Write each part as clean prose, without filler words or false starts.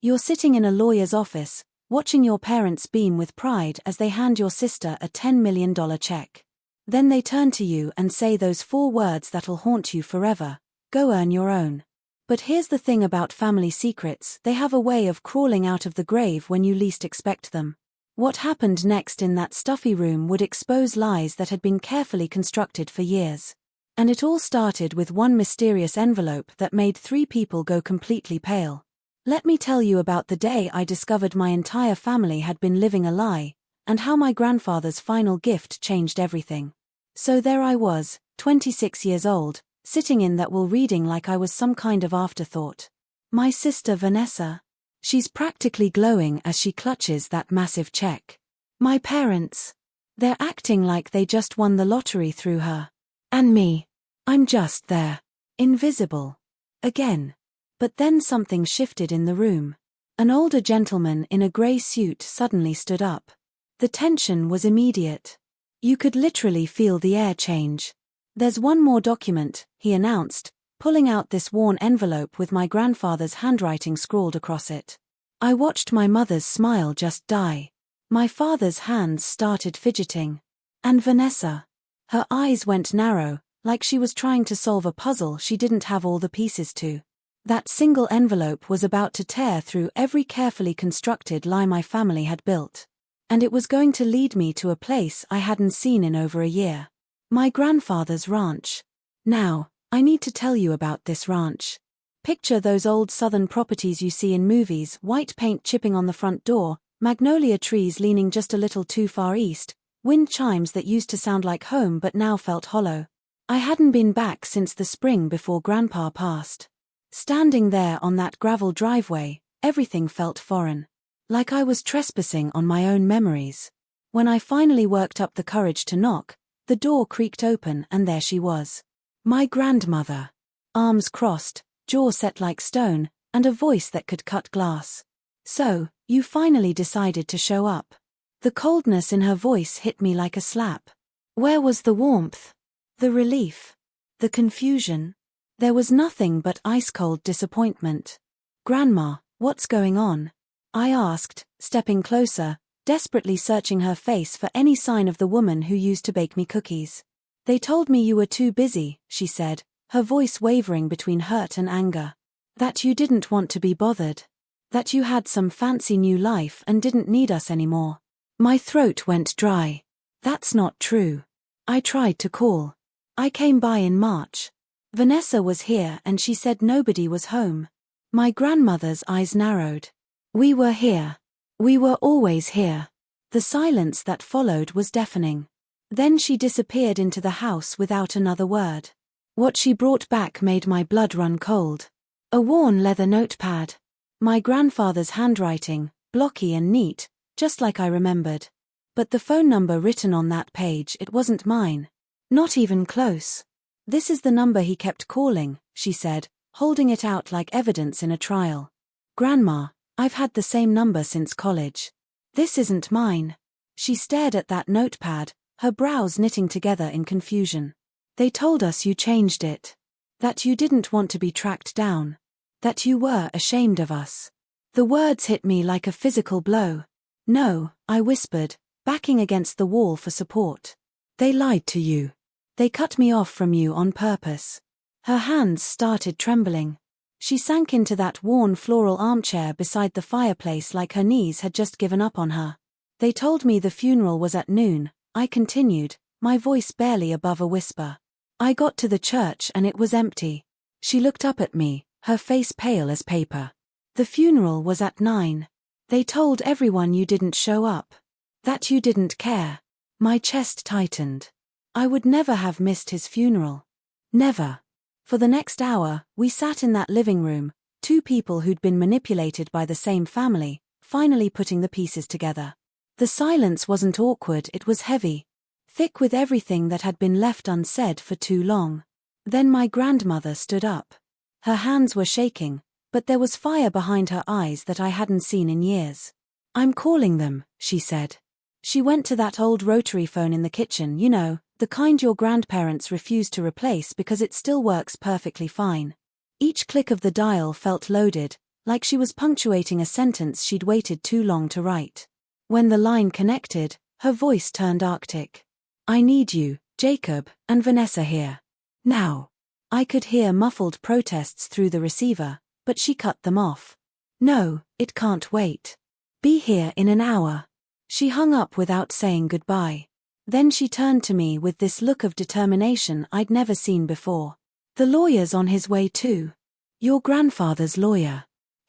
You're sitting in a lawyer's office, watching your parents beam with pride as they hand your sister a $10 million check. Then they turn to you and say those 4 words that'll haunt you forever: go earn your own. But here's the thing about family secrets: they have a way of crawling out of the grave when you least expect them. What happened next in that stuffy room would expose lies that had been carefully constructed for years. And it all started with one mysterious envelope that made 3 people go completely pale. Let me tell you about the day I discovered my entire family had been living a lie, and how my grandfather's final gift changed everything. So there I was, 26 years old, sitting in that wall reading like I was some kind of afterthought. My sister Vanessa. She's practically glowing as she clutches that massive check. My parents. They're acting like they just won the lottery through her. And me. I'm just there. Invisible. Again. But then something shifted in the room. An older gentleman in a grey suit suddenly stood up. The tension was immediate. You could literally feel the air change. There's one more document, he announced, pulling out this worn envelope with my grandfather's handwriting scrawled across it. I watched my mother's smile just die. My father's hands started fidgeting. And Vanessa. Her eyes went narrow, like she was trying to solve a puzzle she didn't have all the pieces to. That single envelope was about to tear through every carefully constructed lie my family had built. And it was going to lead me to a place I hadn't seen in over a year. My grandfather's ranch. Now, I need to tell you about this ranch. Picture those old southern properties you see in movies: white paint chipping on the front door, magnolia trees leaning just a little too far east, wind chimes that used to sound like home but now felt hollow. I hadn't been back since the spring before Grandpa passed. Standing there on that gravel driveway, everything felt foreign. Like I was trespassing on my own memories. When I finally worked up the courage to knock, the door creaked open and there she was. My grandmother. Arms crossed, jaw set like stone, and a voice that could cut glass. So, you finally decided to show up. The coldness in her voice hit me like a slap. Where was the warmth? The relief? The confusion? There was nothing but ice-cold disappointment. Grandma, what's going on? I asked, stepping closer, desperately searching her face for any sign of the woman who used to bake me cookies. They told me you were too busy, she said, her voice wavering between hurt and anger. That you didn't want to be bothered. That you had some fancy new life and didn't need us anymore. My throat went dry. That's not true. I tried to call. I came by in March. Vanessa was here and she said nobody was home. My grandmother's eyes narrowed. We were here. We were always here. The silence that followed was deafening. Then she disappeared into the house without another word. What she brought back made my blood run cold. A worn leather notepad. My grandfather's handwriting, blocky and neat, just like I remembered. But the phone number written on that page, it wasn't mine. Not even close. This is the number he kept calling, she said, holding it out like evidence in a trial. Grandma, I've had the same number since college. This isn't mine. She stared at that notepad, her brows knitting together in confusion. They told us you changed it. That you didn't want to be tracked down. That you were ashamed of us. The words hit me like a physical blow. No, I whispered, backing against the wall for support. They lied to you. They cut me off from you on purpose. Her hands started trembling. She sank into that worn floral armchair beside the fireplace like her knees had just given up on her. They told me the funeral was at noon, I continued, my voice barely above a whisper. I got to the church and it was empty. She looked up at me, her face pale as paper. The funeral was at 9. They told everyone you didn't show up. That you didn't care. My chest tightened. I would never have missed his funeral. Never. For the next hour, we sat in that living room, 2 people who'd been manipulated by the same family, finally putting the pieces together. The silence wasn't awkward, it was heavy. Thick with everything that had been left unsaid for too long. Then my grandmother stood up. Her hands were shaking, but there was fire behind her eyes that I hadn't seen in years. I'm calling them, she said. She went to that old rotary phone in the kitchen, you know, the kind your grandparents refused to replace because it still works perfectly fine. Each click of the dial felt loaded, like she was punctuating a sentence she'd waited too long to write. When the line connected, her voice turned arctic. "I need you, Jacob, and Vanessa here. Now." I could hear muffled protests through the receiver, but she cut them off. "No, it can't wait. Be here in an hour." She hung up without saying goodbye. Then she turned to me with this look of determination I'd never seen before. "The lawyer's on his way too. Your grandfather's lawyer.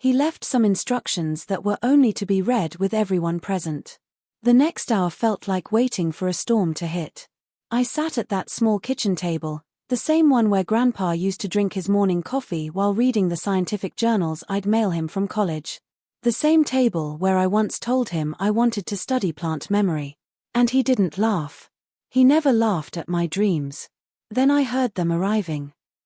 He left some instructions that were only to be read with everyone present." The next hour felt like waiting for a storm to hit. I sat at that small kitchen table, the same one where Grandpa used to drink his morning coffee while reading the scientific journals I'd mail him from college. The same table where I once told him I wanted to study plant memory. And he didn't laugh. He never laughed at my dreams. Then I heard them arriving.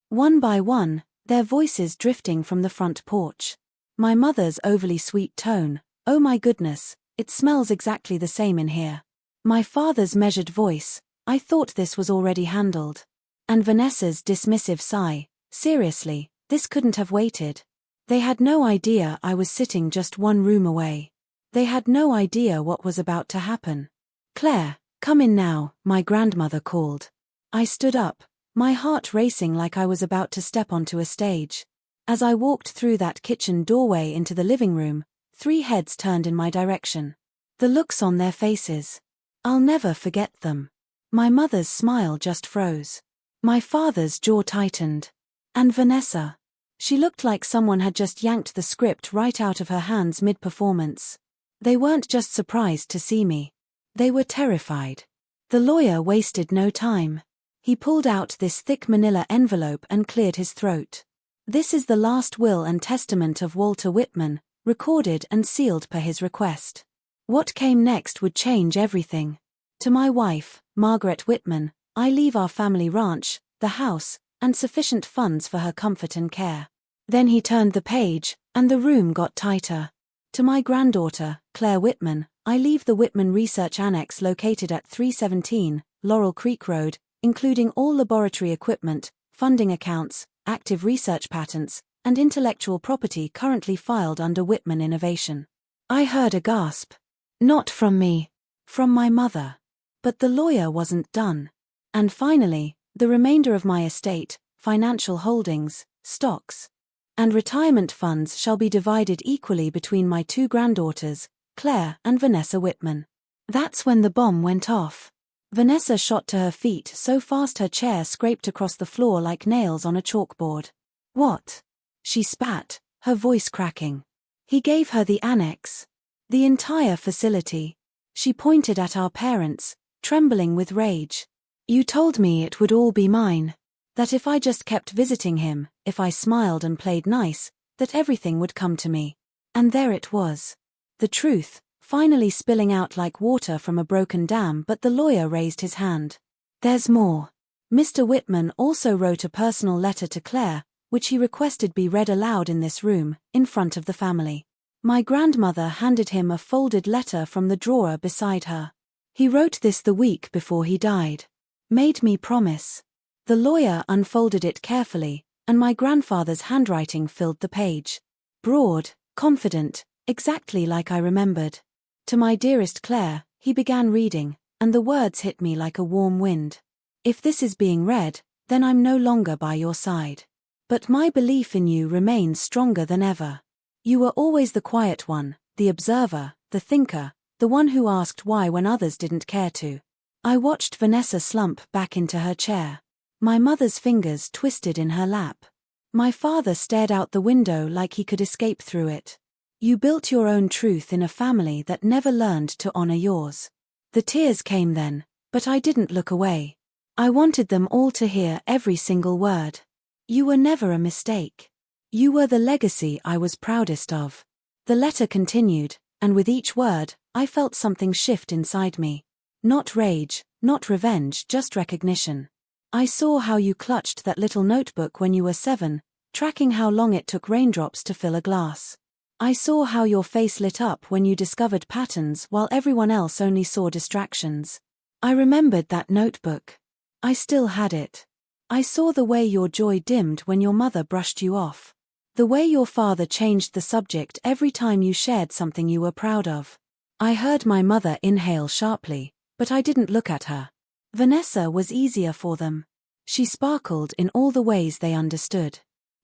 One by one, their voices drifting from the front porch. My mother's overly sweet tone, "Oh my goodness, it smells exactly the same in here." My father's measured voice, "I thought this was already handled." And Vanessa's dismissive sigh, "Seriously, this couldn't have waited." They had no idea I was sitting just one room away. They had no idea what was about to happen. "Claire, come in now," my grandmother called. I stood up, my heart racing like I was about to step onto a stage. As I walked through that kitchen doorway into the living room, 3 heads turned in my direction. The looks on their faces. I'll never forget them. My mother's smile just froze. My father's jaw tightened. And Vanessa. She looked like someone had just yanked the script right out of her hands mid-performance. They weren't just surprised to see me. They were terrified. The lawyer wasted no time. He pulled out this thick manila envelope and cleared his throat. "This is the last will and testament of Walter Whitman, recorded and sealed per his request." What came next would change everything. "To my wife, Margaret Whitman, I leave our family ranch, the house, and sufficient funds for her comfort and care." Then he turned the page, and the room got tighter. "To my granddaughter, Claire Whitman, I leave the Whitman Research Annex located at 317 Laurel Creek Road, including all laboratory equipment, funding accounts, active research patents, and intellectual property currently filed under Whitman Innovation." I heard a gasp. Not from me. From my mother. But the lawyer wasn't done. "And finally, the remainder of my estate, financial holdings, stocks, and retirement funds shall be divided equally between my 2 granddaughters, Claire and Vanessa Whitman." That's when the bomb went off. Vanessa shot to her feet so fast her chair scraped across the floor like nails on a chalkboard. "What?" She spat, her voice cracking. "He gave her the annex. The entire facility." She pointed at our parents, trembling with rage. "You told me it would all be mine. That if I just kept visiting him, if I smiled and played nice, that everything would come to me." And there it was. The truth, finally spilling out like water from a broken dam. But the lawyer raised his hand. "There's more. Mr. Whitman also wrote a personal letter to Claire, which he requested be read aloud in this room, in front of the family." My grandmother handed him a folded letter from the drawer beside her. "He wrote this the week before he died. Made me promise." The lawyer unfolded it carefully, and my grandfather's handwriting filled the page. Broad, confident, exactly like I remembered. "To my dearest Claire," he began reading, and the words hit me like a warm wind. "If this is being read, then I'm no longer by your side. But my belief in you remains stronger than ever. You were always the quiet one, the observer, the thinker, the one who asked why when others didn't care to." I watched Vanessa slump back into her chair. My mother's fingers twisted in her lap. My father stared out the window like he could escape through it. "You built your own truth in a family that never learned to honor yours." The tears came then, but I didn't look away. I wanted them all to hear every single word. "You were never a mistake. You were the legacy I was proudest of." The letter continued, and with each word, I felt something shift inside me. Not rage, not revenge, just recognition. "I saw how you clutched that little notebook when you were 7, tracking how long it took raindrops to fill a glass. I saw how your face lit up when you discovered patterns while everyone else only saw distractions. I remembered that notebook. I still had it. I saw the way your joy dimmed when your mother brushed you off. The way your father changed the subject every time you shared something you were proud of. I heard my mother inhale sharply, but I didn't look at her. Vanessa was easier for them. She sparkled in all the ways they understood.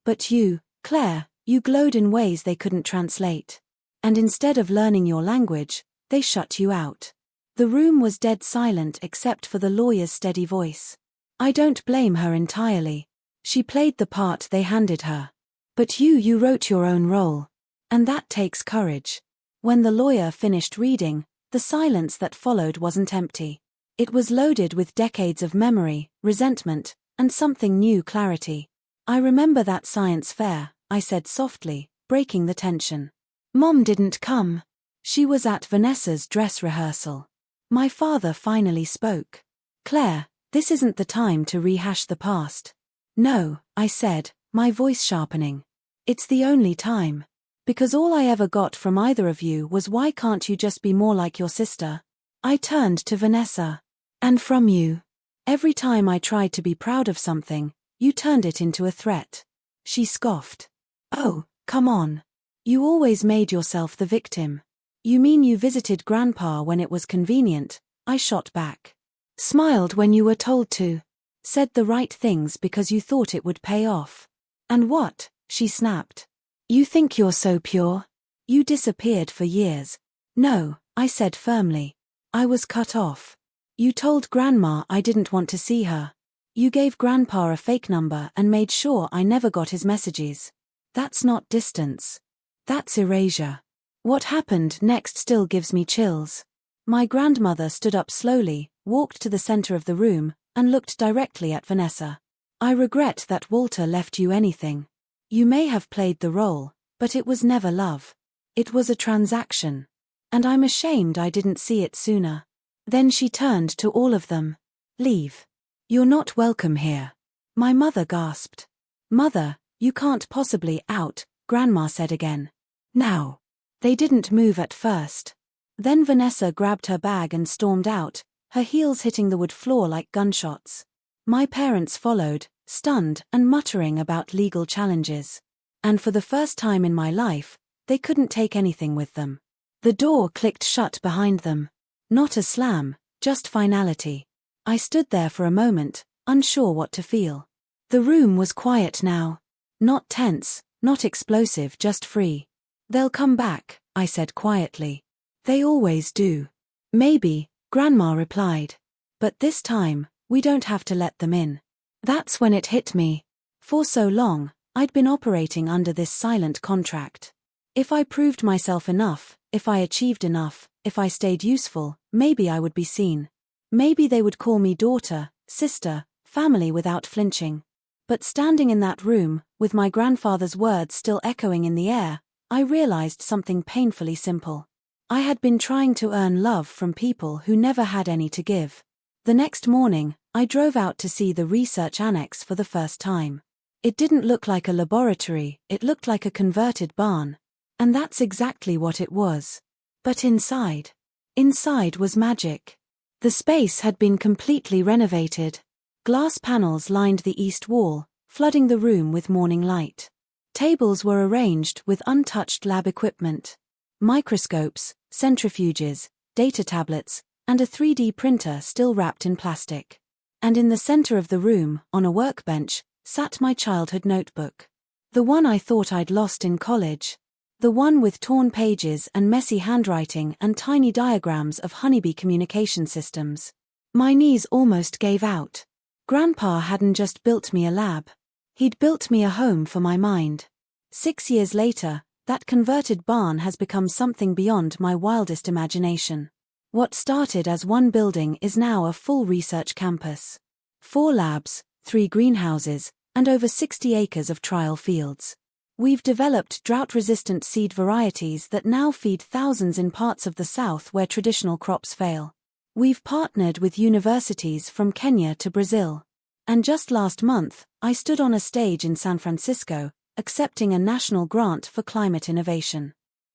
But you, Claire, you glowed in ways they couldn't translate. And instead of learning your language, they shut you out. The room was dead silent except for the lawyer's steady voice. I don't blame her entirely. She played the part they handed her. But you wrote your own role. And that takes courage. When the lawyer finished reading, the silence that followed wasn't empty. It was loaded with decades of memory, resentment, and something new: clarity. I remember that science fair, I said softly, breaking the tension. Mom didn't come. She was at Vanessa's dress rehearsal. My father finally spoke. Claire, this isn't the time to rehash the past. No, I said, my voice sharpening. It's the only time. Because all I ever got from either of you was, why can't you just be more like your sister? I turned to Vanessa. And from you. Every time I tried to be proud of something, you turned it into a threat. She scoffed. Oh, come on. You always made yourself the victim. You mean you visited Grandpa when it was convenient? I shot back. Smiled when you were told to. Said the right things because you thought it would pay off. And what? She snapped. You think you're so pure? You disappeared for years. No, I said firmly. I was cut off. You told Grandma I didn't want to see her. You gave Grandpa a fake number and made sure I never got his messages. That's not distance. That's erasure. What happened next still gives me chills. My grandmother stood up slowly, walked to the center of the room, and looked directly at Vanessa. I regret that Walter left you anything. You may have played the role, but it was never love. It was a transaction. And I'm ashamed I didn't see it sooner. Then she turned to all of them. Leave. You're not welcome here. My mother gasped. Mother, you can't possibly out, Grandma said again. Now. They didn't move at first. Then Vanessa grabbed her bag and stormed out, her heels hitting the wood floor like gunshots. My parents followed, stunned and muttering about legal challenges. And for the first time in my life, they couldn't take anything with them. The door clicked shut behind them. Not a slam, just finality. I stood there for a moment, unsure what to feel. The room was quiet now. Not tense, not explosive, just free. They'll come back, I said quietly. They always do. Maybe, Grandma replied. But this time, we don't have to let them in. That's when it hit me. For so long, I'd been operating under this silent contract. If I proved myself enough, if I achieved enough, if I stayed useful, maybe I would be seen. Maybe they would call me daughter, sister, family without flinching. But standing in that room, with my grandfather's words still echoing in the air, I realized something painfully simple. I had been trying to earn love from people who never had any to give. The next morning, I drove out to see the research annex for the first time. It didn't look like a laboratory, it looked like a converted barn. And that's exactly what it was. But inside was magic. The space had been completely renovated. Glass panels lined the east wall, flooding the room with morning light. Tables were arranged with untouched lab equipment. Microscopes, centrifuges, data tablets, and a 3D printer still wrapped in plastic. And in the center of the room, on a workbench, sat my childhood notebook. The one I thought I'd lost in college. The one with torn pages and messy handwriting and tiny diagrams of honeybee communication systems. My knees almost gave out. Grandpa hadn't just built me a lab. He'd built me a home for my mind. 6 years later, that converted barn has become something beyond my wildest imagination. What started as one building is now a full research campus. 4 labs, 3 greenhouses, and over 60 acres of trial fields. We've developed drought-resistant seed varieties that now feed thousands in parts of the South where traditional crops fail. We've partnered with universities from Kenya to Brazil. And just last month, I stood on a stage in San Francisco, accepting a national grant for climate innovation.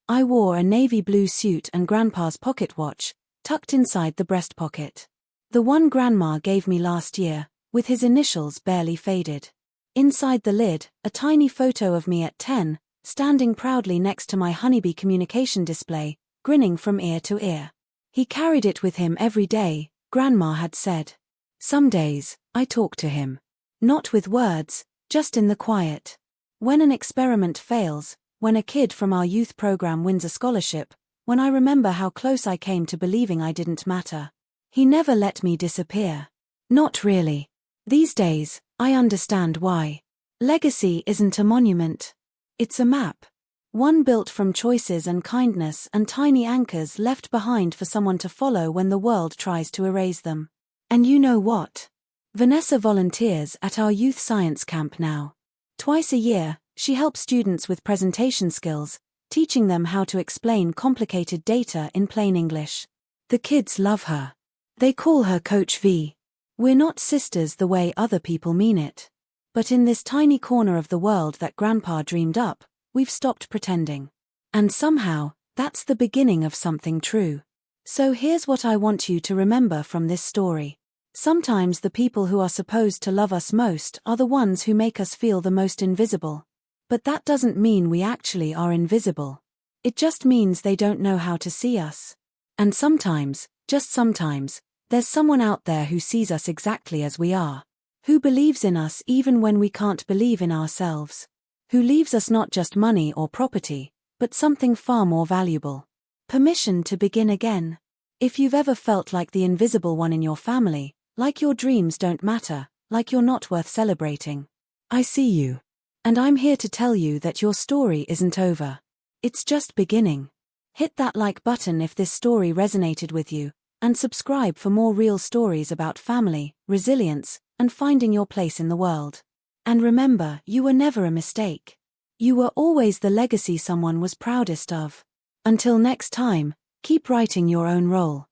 I wore a navy blue suit and Grandpa's pocket watch, tucked inside the breast pocket. The one Grandma gave me last year, with his initials barely faded. Inside the lid, a tiny photo of me at 10, standing proudly next to my Honeybee communication display, grinning from ear to ear. He carried it with him every day, Grandma had said. Some days, I talk to him. Not with words, just in the quiet. When an experiment fails, when a kid from our youth program wins a scholarship, when I remember how close I came to believing I didn't matter. He never let me disappear. Not really. These days, I understand why. Legacy isn't a monument. It's a map. One built from choices and kindness and tiny anchors left behind for someone to follow when the world tries to erase them. And you know what? Vanessa volunteers at our youth science camp now. Twice a year, she helps students with presentation skills, teaching them how to explain complicated data in plain English. The kids love her. They call her Coach V. We're not sisters the way other people mean it. But in this tiny corner of the world that Grandpa dreamed up, we've stopped pretending. And somehow, that's the beginning of something true. So here's what I want you to remember from this story. Sometimes the people who are supposed to love us most are the ones who make us feel the most invisible. But that doesn't mean we actually are invisible. It just means they don't know how to see us. And sometimes, just sometimes, there's someone out there who sees us exactly as we are. Who believes in us even when we can't believe in ourselves. Who leaves us not just money or property, but something far more valuable. Permission to begin again. If you've ever felt like the invisible one in your family, like your dreams don't matter, like you're not worth celebrating, I see you. And I'm here to tell you that your story isn't over. It's just beginning. Hit that like button if this story resonated with you, and subscribe for more real stories about family, resilience, and finding your place in the world. And remember, you were never a mistake. You were always the legacy someone was proudest of. Until next time, keep writing your own role.